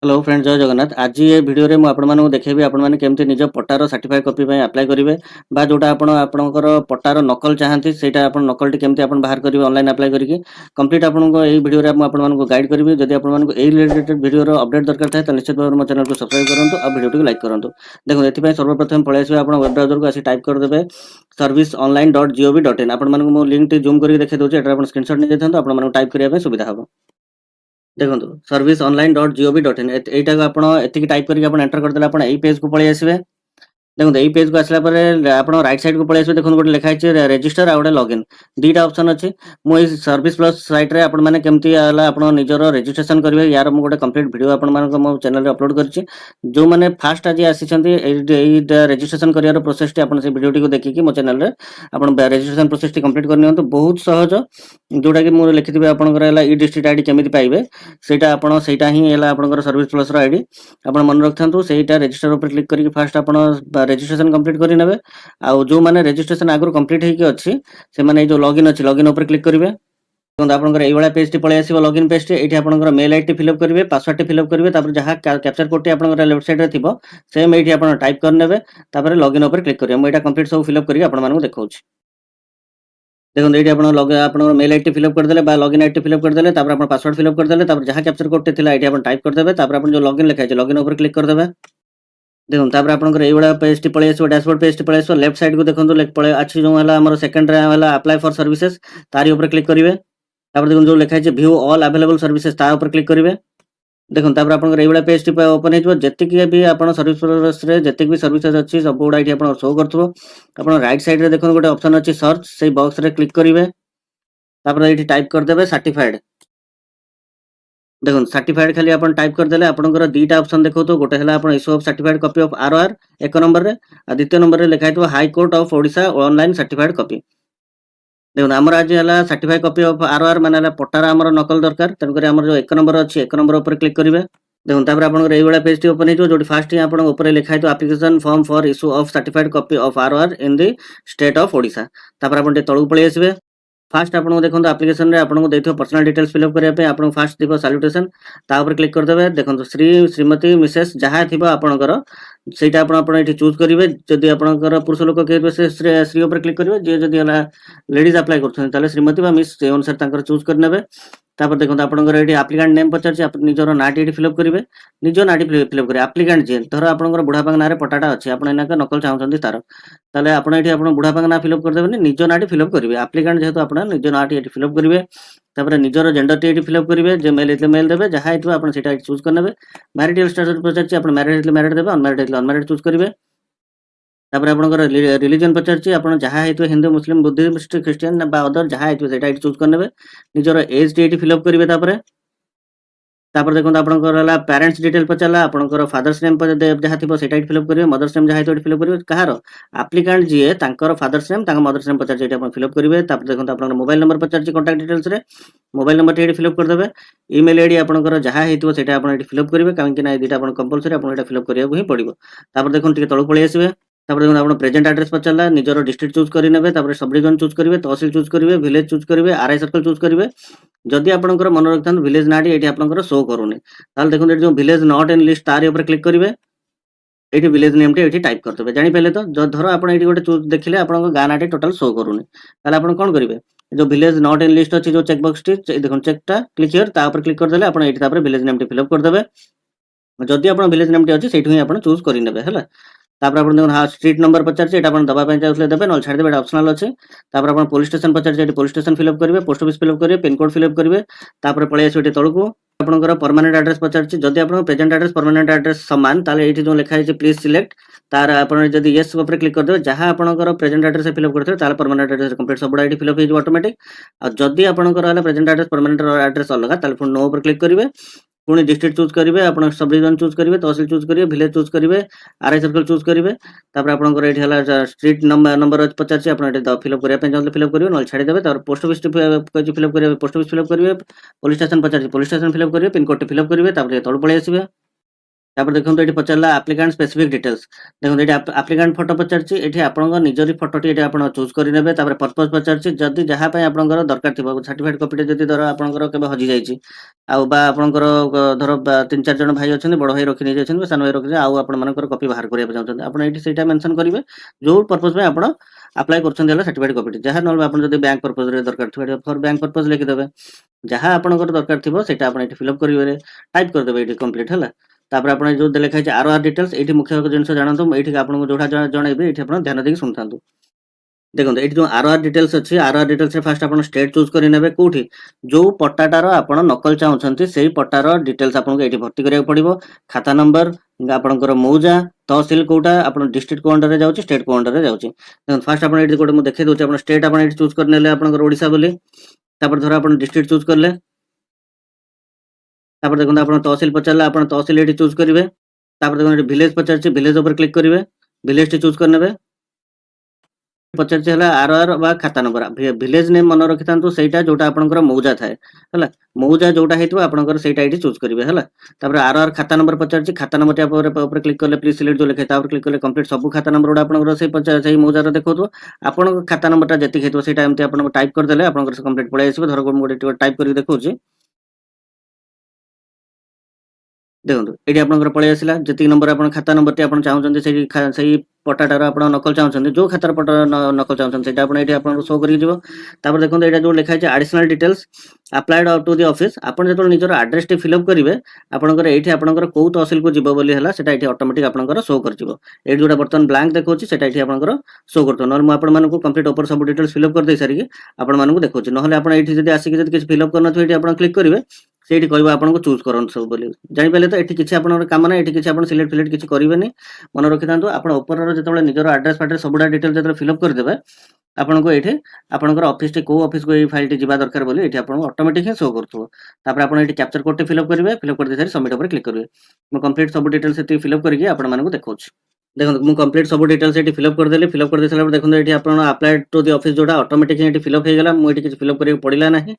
Hello friend जय जगन्नाथ। आज ये वीडियो रे मु आपण मानकु देखेबी आपण माने केमति निज पट्टार सर्टिफाइड कॉपी पय अप्लाई करिवे बा जोटा आपणकर पट्टार नकल चाहंती सेटा आपण नकलटी केमति आपण बाहर करिवे ऑनलाइन अप्लाई करिके कंप्लीट आपनको एही वीडियो रे मु आपण मानकु गाइड करिवे। जदि आपण मानकु एही रिलेटेड वीडियो रो अपडेट दरकार थाए त निश्चित भाବରେ मो चैनल को सब्सक्राइब करंतु आ वीडियो को लाइक करंतु। देखो एथि पय सर्वप्रथम पळे आसीबे आपण वेब ब्राउजर को आसी टाइप कर देबे serviceonline.gov.in। आपण मानकु मो लिंक टी जूम करि देखे दोचे एटा आपण स्क्रीनशॉट नै देथांतु आपण मानकु टाइप करिया पय सुविधा हबो। देखो serviceonline.gov.in एटा को आपण एतिकी टाइप करके आपण एंटर कर देला आपण एई पेज को पळे आसीबे। देखो एई पेज को आसला परे आपण राइट साइड को पळे आसीबे। देखो गोटे लिखा छै रजिस्टर आ गोटे लॉगिन दीटा ऑप्शन अछि। मो एई सर्विस प्लस साइट रे आपण माने केमति आला आपण निजर रजिस्ट्रेशन करबे यार मो गोटे कंप्लीट वीडियो आपण माने मो चैनल रे अपलोड करछि। जो माने फास्ट आज आसी छथि एई रजिस्ट्रेशन करियार प्रोसेस टी आपण से वीडियो टी को देखि कि मो चैनल रे आपण रजिस्ट्रेशन प्रोसेस टी कंप्लीट करनियौ तो बहुत सहज। जोटा कि मो लिखिथिबे आपनकर हला ई डिस्ट्रिक्ट आईडी केमिति पाइबे सेटा आपण सेटा ही हला आपनकर सर्विस प्लस रो आईडी आपण मन रखथांतु। सेटा रजिस्टर ऊपर क्लिक करके फास्ट आपण रजिस्ट्रेशन कंप्लीट करि नेबे। आ जो माने रजिस्ट्रेशन आगु कंप्लीट हेकि अछि से माने जो लॉगिन अछि लॉगिन ऊपर क्लिक करिवे। देखो आपनकर एई वाला पेज टी पळे आसीबो लॉगिन पेज टी एठी आपनकर मेल आईडी फिलअप करिवे पासवर्ड टी फिलअप करिवे तापर जहा कैप्चर कोड टी आपनकर लेफ्ट साइड रे थिबो सेम एठी आपण टाइप कर नेबे तापर लॉगिन ऊपर क्लिक करिवे। मो एटा कंप्लीट सब फिलअप करके आपण मानकु देखाउछि। देखो ये आप मेल आईडी फिलअप करदे लॉगिन आईडी फिलअप करदे पासवर्ड फिलअप करदे जहाँ कैप्चर कोड थे ये टाइप करदे जो लॉगिन लिखाई लॉगिन ऊपर क्लिक करदे। देखो तापर आपनकर एई वाला पेज टी पळे आसीबो डैशबोर्ड पेज टी पळे आसीबो लेफ्ट साइड को देखंतु लेक पळे अछि जो हला हमर सेकंड रे हला अप्लाई फॉर सर्विसेज तारी ऊपर क्लिक करिवे। तापर देखो जो लिखाई छै व्यू ऑल अवेलेबल सर्विसेज ता ऊपर क्लिक करिवे। देखो तापर आपनकर एई वाला पेज टी ओपन हेजबो जेतिक भी आपण सर्विस प्लस रे जेतिक भी सर्विसेज अछि सब गुडा एठी आपण शो करथबो। आपण राइट साइड रे देखो गोटे ऑप्शन अछि सर्च सेई बॉक्स रे क्लिक करिवे तापर एठी टाइप कर देबे सर्टिफाइड। देखो सर्टिफाइड खाली आपण टाइप कर देले आपनकर दीटा ऑप्शन देखो तो गोटे हला आपण issue of certified copy of RR एक नंबर रे आ द्वितीय नंबर रे लिखा हितबो high court of Odisha online certified copy. देखो हमर आज हला सर्टिफाइड कॉपी ऑफ आरआर माने हला पट्टारा हमर नकल दरकार तन करे हमर जो एक नंबर अछि एक नंबर ऊपर क्लिक करिवे। देखो तापर आपनकर एई वाला पेज टी ओपन हेजो जोटी फास्ट ही आपण ऊपर लिखा हितो application form for issue of certified copy of RR in the state of Odisha. तापर आपण तळु पळे आसीबे। फास्ट आपन देखो एप्लीकेशन रे आपन देथियो पर्सनल डिटेल्स फिलअप करिया पे आपन फास्ट दिबो सैल्यूटेशन ता ऊपर क्लिक कर देबे। देखो श्री श्रीमती मिसेस जहा थिबो आपनकर सेटा आपण एठी चूज करिवे। जदि आपनकर पुरुष लोक के से श्री ऊपर क्लिक करिवे जे जदि हला लेडीज अप्लाई करथन ताले श्रीमती बा मिस से अनुसार तांकर चूज कर नेबे। तापर देखो आपनकर एठी एप्लीकेंट नेम पचारछि आप निजरो नाटी एठी फिलअप करिवे निजो नाटी फिलअप करिवे। एप्लीकेंट जे धर आपनकर बुढापाक नारे पटाटा अछि आपण एनाका नकल चाहउछन्ती तार ताले आपण एठी आपण बुढापाक ना फिलअप कर देबेनी निजो नाटी फिलअप करिवे। एप्लीकेंट जेहेतु आपण निजो नाटी एठी फिलअप करिवे तापर निजरो जेंडर टी एठी फिलअप करिवे जे मेल इतले मेल देबे जहा हितबो आपण सेटा चूज कर नेबे। मैरिटल स्टेटस पचारछि आपण मैरिड इतले मैरिड देबे अनमैरिड इतले अनमैरिड चूज करिवे। तापर आपनकर रिलीजन पचारछि आपण जहा हेतु हिंदू मुस्लिम बुद्धिस्ट क्रिश्चियन बा अदर जहा हेतु सेटा चूज कर नेबे। निजरो एज टी एठी फिलअप करिवे। तापर देखो आपनकर हला पेरेंट्स डिटेल पचारला आपनकर फादर्स नेम जहा थिबो सेटा फिलअप करिवे मदर्स नेम जहा हेतु फिलअप करिवे कहार एप्लीकेंट जे तांकर फादर्स नेम तांकर मदर्स नेम पचारछि एटा आपण फिलअप करिवे। तापर देखो आपनकर मोबाइल नंबर पचारछि कांटेक्ट डिटेल्स रे मोबाइल नंबर टी फिलअप कर देबे। ईमेल आईडी आपनकर जहा हेतु सेटा आपण एठी फिलअप करिवे कारण कि ना ए दिटा आपण कंपलसरी आपण एटा फिलअप करिया ही पड़िबो। तापर देखो टिके तळु पळी आसीबे। तापर देखो आपण प्रेजेंट एड्रेस पचारला निजरो डिस्ट्रिक्ट चूज करि नेबे तापर सब डिवीजन चूज करिवे तहसील चूज करिवे विलेज चूज करिवे आरआई सर्कल चूज करिवे। जदि आपनकर मन रखथान विलेज नाटी एठी आपनकर शो करूनी ताल देखो एठी जो विलेज नॉट इन लिस्ट तारी ऊपर क्लिक करिवे एठी विलेज नेम टे एठी टाइप करतबे जानि पहले तो जो धरो आपण एठी गोटे चूज देखिले आपनकर गां नाटी टोटल शो करूनी ताल आपण कोन करिवे जो विलेज नॉट इन लिस्ट अछि जो चेक बॉक्स टी देखो चेकटा क्लिक हियर ता ऊपर क्लिक कर देले आपण एठी तापर विलेज नेम टे फिलअप कर देबे। जदि आपण विलेज नेम टे अछि सेठु ही आपण चूज करि नेबे हला। तापर आपण देखो हां स्ट्रीट नंबर पचारछि एटा आपण दबा पे चाहले देबे न छाड़ देबे एटा ऑप्शनल अछि। तापर आपण पुलिस स्टेशन पचारछि एटी पुलिस स्टेशन फिलअप करिवे पोस्ट ऑफिस फिलअप करिवे पिन कोड फिलअप करिवे। तापर पळे आसी एटी तळको आपनकर परमानेंट एड्रेस पचारछि जदि आपण प्रेजेंट एड्रेस परमानेंट एड्रेस समान ताले एठी जो लिखा अछि प्लीज सिलेक्ट तार आपण जदि यस ऊपर क्लिक कर देबे जहां आपनकर प्रेजेंट एड्रेस फिलअप करथे ताले परमानेंट एड्रेस कंप्लीट सब एटी फिलअप हे ऑटोमेटिक। आ जदि आपनकर हला प्रेजेंट एड्रेस परमानेंट एड्रेस अलगा ताले फोन नो ऊपर क्लिक करिवे पुणी डिस्ट्रिक्ट चूज करिवे आपण सब डिवीजन चूज करिवे तहसील चूज करिवे विलेज चूज करिवे आरआई सर्कल चूज करिवे। तापर आपनकर एठी हला स्ट्रीट नंबर पचारछि आपण एठी फिलअप करिया पे चाहले फिलअप करिवे न छाडी देबे। तापर पोस्ट ऑफिस कहि फिलअप करिवे पोस्ट ऑफिस फिलअप करिवे पुलिस स्टेशन पचारछि पुलिस स्टेशन फिलअप करिवे पिन कोड फिलअप करिवे तापर तळ पळे आसीबे। तापर देखंतु एठी पचारला एप्लिकेंट स्पेसिफिक डिटेल्स देखंतु एठी एप्लिकेंट फोटो पचारछि एठी आपनका निजरी फोटोटी एठी आपण चूज करि नेबे तापर पर्पस पचारछि जदी जहा पय आपनकर दरकार थिबो सर्टिफिकेट कॉपीटे जदी धर आपनकर केबे हजि जाइछि आ बा आपनकर धर 3-4 जण भाई अछन बड़ भाई रखि नै जाछन सान भाई रखि आ आपण मानकर कॉपी बाहर करिया चाहछन आपण एठी सेटा मेंशन करिवे जो पर्पस में आपण अप्लाई करछन देला सर्टिफिकेट कॉपीटी जहा नल आपण जदी बैंक पर्पस रे दरकार थिबे फॉर बैंक पर्पस लिखि देबे जहा आपनकर दरकार थिबो सेटा आपण एठी फिल अप करिवे टाइप कर देबे एठी कंप्लीट हला तापर आपण जो लिखा है आरआर डिटेल्स एठी मुख्य जिनस जानतु एठी आपन जोडा जणैबे एठी आपण ध्यान देके सुनथांतु देखंतु एठी जो आरआर डिटेल्स अछि आरआर डिटेल्स रे फर्स्ट आपण स्टेट चूज करि नेबे कोठी जो पट्टाटार आपण नकल चाहउछंती सेही पट्टार डिटेल्स आपण एठी भर्ती करिया पड़िबो खाता नंबर आपनकर मौजा तहसील कोटा आपण डिस्ट्रिक्ट को अंडर रे जाउची स्टेट को अंडर रे जाउची फर्स्ट आपण एठी कोटे मु देखै दोची आपण स्टेट आपण एठी चूज करनेले आपनकर ओडिसा बोली तापर धर आपण डिस्ट्रिक्ट चूज करले तापर देखंतु आपण तहसील पचारला आपण तहसील एठी चूज करिवे तापर देखंतु एठी विलेज पचारची विलेज ऊपर क्लिक करिवे विलेज टी चूज करनेबे पचारची हला आरआर बा खाता नंबर विलेज नेम मन रखितांतु सेटा जोटा आपनकर मौजा थाए हला मौजा जोटा हेतु आपनकर सेटा एठी चूज करिवे हला तापर आरआर खाता नंबर पचारची खाता नंबर टे ऊपर क्लिक करले प्लीज सिलेक्ट जो लिखा तापर क्लिक करले कंप्लीट सब खाता नंबर ओडा आपनकर से पचार सेही मौजा रे देखोतो आपन खाता नंबर ता जति हेतु सेटा एमति आपन टाइप कर देले आपनकर से कंप्लीट पळै आसीबे धर को मोडे टाइप करि देखौची देखो ये आपंकर पलि आसला जी नंबर आप खाता नंबर टी आप चाहते से पट्टाटार आप नकल चाहते जो खातार पट्टा नकल चाहते ये शो कर देखो ये जो लिखाई additional details applied to the office आपन जो निजर एड्रेस टी फिलअप करेंगे आपंकर ये आपंकर कौ तहसिल को जीव बोली है ये ऑटोमेटिक आपंकर शो कर ये जोटा बर्तमान ब्लैंक देखो ये आपंकर शो कर ना मुझे कंप्लीट ऊपर सब डिटेल्स फिलअप कर दे सारिकी आपको देखो ना ये आसिक फिलअप करना क्लिक करेंगे सेठी कहबो आपनको चूज करन सब बोली जानि पले तो एठी किछि आपनर काम ना एठी किछि आपन सिलेक्ट फिलेक्ट किछि करिवेनी मन रखितांतु आपन ऊपर रो जेतबेले निजर एड्रेस फाड्रेस सबुडा डिटेल जेतबेले फिलअप कर देबे आपनको एठी आपनकर ऑफिस टी को ऑफिस को ए फाइल टी जिबा दरकार बोली एठी आपन ऑटोमेटिक शो करथो तापर आपन एठी कैप्चर कोड टी फिलअप करिवे फिलअप कर दे सारी सबमिट ऊपर क्लिक करिवे म कंप्लीट सब डिटेल्स एठी फिलअप करके आपन मानको देखौछ देखो मु कंप्लीट सब डिटेल्स एठी फिलअप कर देली फिलअप कर दे साला देखो एठी आपन अप्लाइड टू द ऑफिस जोडा ऑटोमेटिक एठी फिलअप हे गेला मु एठी किछि फिलअप करियो पडिला नाही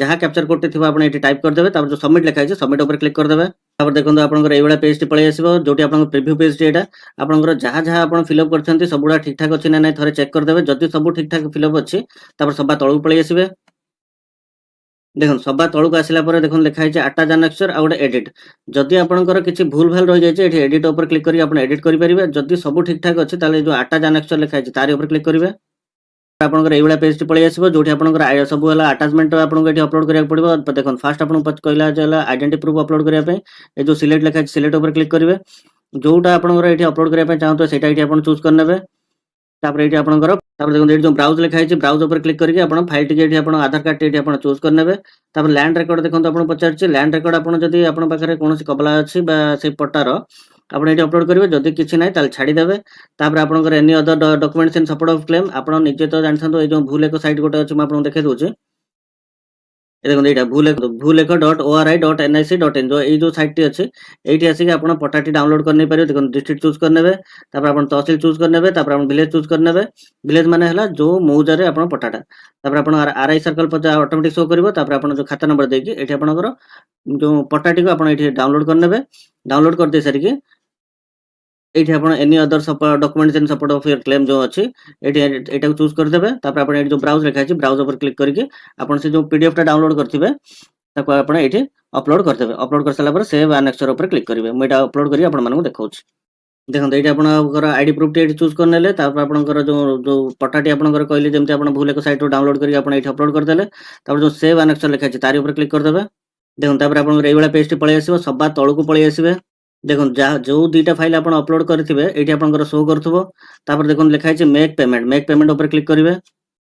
जहा कैप्चर कोड थिबा आपन एठी टाइप कर देबे तापर जो सबमिट लिखा है सबमिट ऊपर क्लिक कर देबे तापर देखो आपनकर एवडा पेज टी पळै आसीबो जोटी आपन प्रीव्यू पेज टी एटा आपनकर जहा जहा आपन फिलअप करछंती सबुडा ठीक ठाक अछि ना नै थरे चेक कर देबे जति सब ठीक ठाक फिलअप अछि तापर सबा तळु पळै आसीबे देखो सबा तळु को आसिला परे देखो लिखा है आटा जानक्सर आ गोटे एडिट जदि आपनकर किछि भूल भाल रहि जाय छै एठी एडिट ऊपर क्लिक करी आपन एडिट करि परिबे जदि सब ठीक ठाक अछि ताले जो आटा जानक्सर लिखा है तारि ऊपर क्लिक करिवे आपनकर एवडा पेज टी पळै आसीबो जोठी आपनकर सब हला अटैचमेंट आपनको एठी अपलोड करिया पड़िबो देखो फर्स्ट आपन कहला जला आइडेंटिटी प्रूफ अपलोड करिया पे ए जो सिलेक्ट लिखा है सिलेक्ट ऊपर क्लिक करिवे जोटा आपनकर एठी अपलोड करिया पे चाहतो सेटा एठी आपन चूज करनेबे तापर एठी आपनकर तापर देखो एठी जो ब्राउज लिखा है ब्राउज ऊपर क्लिक करके आपण फाइल टी एठी आपण आधार कार्ड टी एठी आपण चूज करनेबे तापर लैंड रिकॉर्ड देखो आपण पचारछि लैंड रिकॉर्ड आपण जदी आपण पाखरे कोनोसी कबला अछि बा से पट्टार आपण एठी अपलोड करिवे जदी किछि नै ताल छाडी देबे तापर आपनकर any other documents in support of claim आपण निजे तो जानथांतो ए जो भूल एक साइट गोटे अछि म आपण देखे दोछि ए देखो एटा bhuleco.ori.nic.in जो साइट टी अछि एठी आसी के आपण पट्टाटी डाउनलोड करनै परियो देखो डिस्ट्रिक्ट चूज करनेबे तापर आपण तहसील चूज करनेबे तापर आपण विलेज चूज करनेबे विलेज माने हला जो मौजा रे आपण पट्टाटा तापर आपण आरआई सर्कल पर ऑटोमेटिक शो करबो तापर आपण जो खाता नंबर देकी एठी आपणकर जो पट्टाटी को आपण एठी डाउनलोड करनेबे डाउनलोड कर दे सारी एठी आपण any other documents in support of your claim जो अछि एठी एटा को चूज कर देबे तापर आपण एठी जो ब्राउज लिखा अछि ब्राउज ऊपर क्लिक करके आपण से जो पीडीएफ टा डाउनलोड करथिबे ताको आपण एठी अपलोड कर देबे अपलोड कर साला पर सेव एनेक्सर ऊपर क्लिक करिवे म एटा अपलोड करी आपण मानको देखौछ देखो ये आपंकर आईडी प्रूफ टी चूज करने आपंकर जो पट्टाटी आपंकर कहले जमी आप भूल एक साइट डाउनलोड करके अपलोड करदे जो सेव एनेक्सर लिखा है तार ऊपर क्लिक करदे देखो आप ये पेज टी पलि आसो सबा तलू को पलि आसवे देखो जो दुईटा फाइल आप अपलोड करेंगे ये आपंकर शो कर देखो लिखा है मेक पेमेंट ऊपर क्लिक करेंगे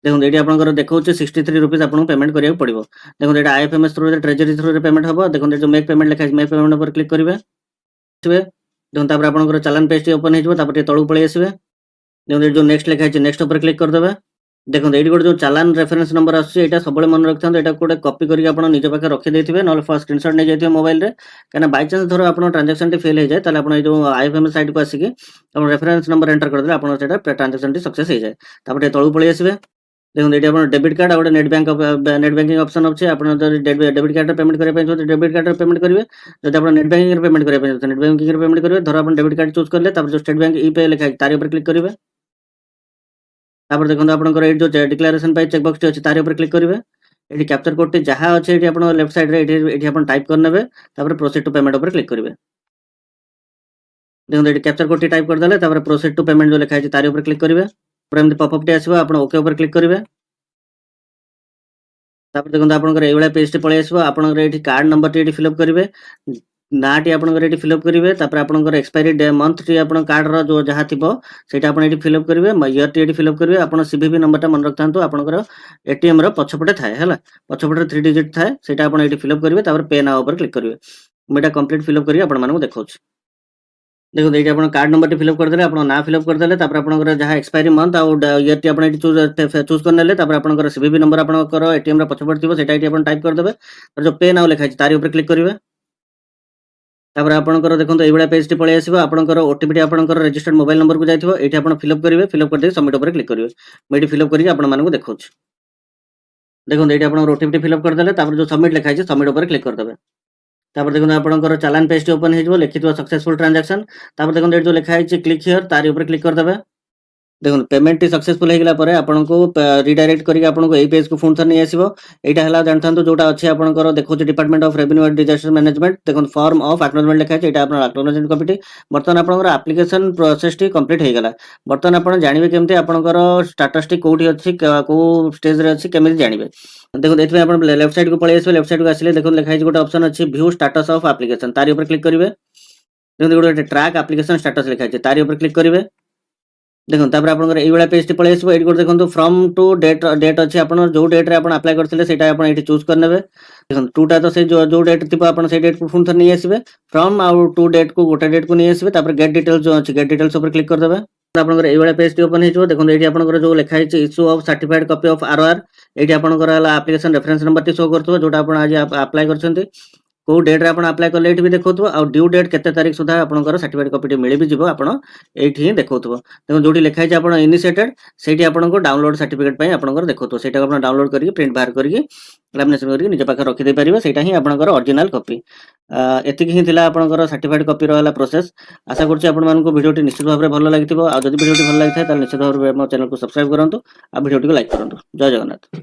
देखो ये आपंकर देखो 63 रुपीज आपको पेमेंट करा पड़ो देखो ये IFMS through treasury through payment हम देखो जो मेक पेमेंट लिखा है मेक पेमेंट ऊपर क्लिक करेंगे देखो तापर आपंकर चालान पेज टी ओपन हो तलू पलि आसवे देखो जो नेक्स्ट लिखा है नेक्स्ट ऊपर क्लिक करदे देखो ये गोटे जो चालान रेफरेंस नंबर आसा सब मन रखी था यहाँ गोटे कॉपी करके निज पाखे रखिदे ना फर्स्ट स्क्रीनशॉट नहीं जाइए मोबाइल में कहीं बाई चान्स धर आप ट्रांजेक्शन टी फेल हो जाए तो आप जो आईएफएमएस साइट को आसिक रेफरेंस नंबर एंटर करदे आप ट्रांजेक्शन टी सक्सेस हो जाए तलू पलि आसवे देखो ये आपन डेबिट कार्ड और नेट बैंकिंग ऑप्शन अछि आपन जदि डेबिट कार्ड पेमेंट करे पय तो डेबिट कार्ड पेमेंट करिवे जदि आपन नेट बैंकिंग रे पेमेंट करे पय तो नेट बैंकिंग रे पेमेंट करिवे धर आपन डेबिट कार्ड चूज करले तापर जो स्टेट बैंक ई पे लिखा है तारि ऊपर क्लिक करिवे तापर देखंतु आपनकर ए जो डिक्लेरेशन पय चेक बॉक्स टी अछि तारि ऊपर क्लिक करिवे एठी कैप्चर कोड टी जहां अछि एठी आपन लेफ्ट साइड रे एठी आपन टाइप करनेबे तापर प्रोसीड टू पेमेंट ऊपर क्लिक करिवे देखंतु एठी कैप्चर कोड टी टाइप कर देले तापर प्रोसीड टू पेमेंट जो लिखा है तारि ऊपर क्लिक करिवे पर एमति पॉपअप टी आसीबो आपन ओके ऊपर क्लिक करिवे तापर देखंतु आपनकर एइ वाला पेज टी पळै आसीबो आपनकर एठी कार्ड नंबर टी एठी फिलअप करिवे नाटी आपनकर एठी फिलअप करिवे तापर आपनकर एक्सपायरी डे मंथ टी आपन कार्ड रो जो जहा थिबो सेटा आपन एठी फिलअप करिवे ईयर टी एठी फिलअप करिवे आपन सीवीवी नंबर टा मन रखथांतु आपनकर एटीएम रो पछपटे थाए हला पछपटे 3 डिजिट थाए सेटा आपन एठी फिलअप करिवे तापर पे नाउ ऊपर क्लिक करिवे मेटा कंप्लीट फिलअप करिवे आपन मानकु देखौछ देखो एठी आपन कार्ड नंबर टी फिलअप कर देले आपन ना फिलअप कर देले तापर आपनकर जहा एक्सपायरी मंथ आ ईयर टी आपन एठी चूज कर नेले तापर आपनकर सीवीवी नंबर आपनकर एटीएम रो पछपटे थिबो सेटा एठी आपन टाइप कर देबे और जो पे नाउ लिखा छै तारि ऊपर क्लिक करिवे तापर आपनकर देखंतु एइ वाला पेज टी पळै आसीबो आपनकर ओटीपी टी आपनकर रजिस्टर्ड मोबाइल नंबर को जाइथिबो एठी आपन फिलअप करिवे फिलअप कर दे सबमिट ऊपर क्लिक करिवे मैं एठी फिलअप करिके आपन मानकु देखौछ देखंतु एठी आपन ओटीपी टी फिलअप कर देले तापर जो सबमिट लिखा छै सबमिट ऊपर क्लिक कर देबे तापर देखंतु आपनकर चालान पेज टी ओपन हेजिबो लिखितबो सक्सेसफुल ट्रांजैक्शन तापर देखंतु एठी जो लिखा है क्लिक हियर तारि ऊपर क्लिक कर देबे देखो पेमेंट टी सक्सेसफुल हो गला परे आपन को रिडायरेक्ट करके आपन को एई पेज को फोन थर नै आसीबो एटा हला जानथांतो जोटा अछि आपन को देखो department of revenue and disaster management देखो फॉर्म ऑफ एक्नॉलेजमेंट लिखा छै एटा आपन एक्नॉलेजमेंट कॉपी बर्तन आपन को एप्लीकेशन प्रोसेस टी कंप्लीट हो गला बर्तन आपन जानिबे केमते आपन को स्टेटस टी कोठी अछि को स्टेज रे अछि केमते जानिबे देखो एथमे आपन लेफ्ट साइड को पळे आसीबे लेफ्ट साइड को आसीले देखो लिखा छै गोटे ऑप्शन अछि व्यू स्टेटस ऑफ एप्लीकेशन तारि ऊपर क्लिक करिवे देखो गोटे ट्रैक एप्लीकेशन स्टेटस लिखा छै तारि ऊपर क्लिक करिवे देखो तापर आपनकर एइ वाला पेज टी पळे आसीबो एडी को देखंतु फ्रॉम टू डेट अछि आपन जो डेट रे आपन अप्लाई करथिले सेटा आपन एठी चूज करनेबे देखो टू टा तो से जो डेट थिबो आपन से डेट को फोन थर नै आसीबे फ्रॉम आउ टू डेट को गोटे डेट को नै आसीबे तापर गेट डिटेल्स जो अछि गेट डिटेल्स ऊपर क्लिक कर देबे आपनकर एइ वाला पेज टी ओपन हेजो देखो एठी आपनकर जो लिखा है issue of certified copy of RR एठी आपनकर हला एप्लीकेशन रेफरेंस नंबर टी शो करथबो जोटा आपन आज अप्लाई करछन्ती को डेट रे आपन अप्लाई करले एठी भी देखौथबो आ ड्यू डेट केते तारिख सुधा आपनकर सर्टिफाइड कॉपी टी मिलि भी जिवो आपन एठी ही देखौथबो देखो जोटी लिखा है आपन इनिशिएटेड सेठी आपन को डाउनलोड सर्टिफिकेट पय आपनकर देखौथबो सेटा आपन डाउनलोड करके प्रिंट बाहर करके लैमिनेशन करके निज पाखर रखि दे परिबे सेटा ही आपनकर ओरिजिनल कॉपी एतिक ही थिला आपनकर सर्टिफाइड कॉपी रहला प्रोसेस आशा करछि आपन मानको वीडियो टी निश्चित भाबरे भलो लागिथिबो आ जदि वीडियो टी भलो लागिथाय त निश्चित भाबरे हमर चैनल को सब्सक्राइब करंतु आ वीडियो टी को लाइक करंतु जय जगन्नाथ।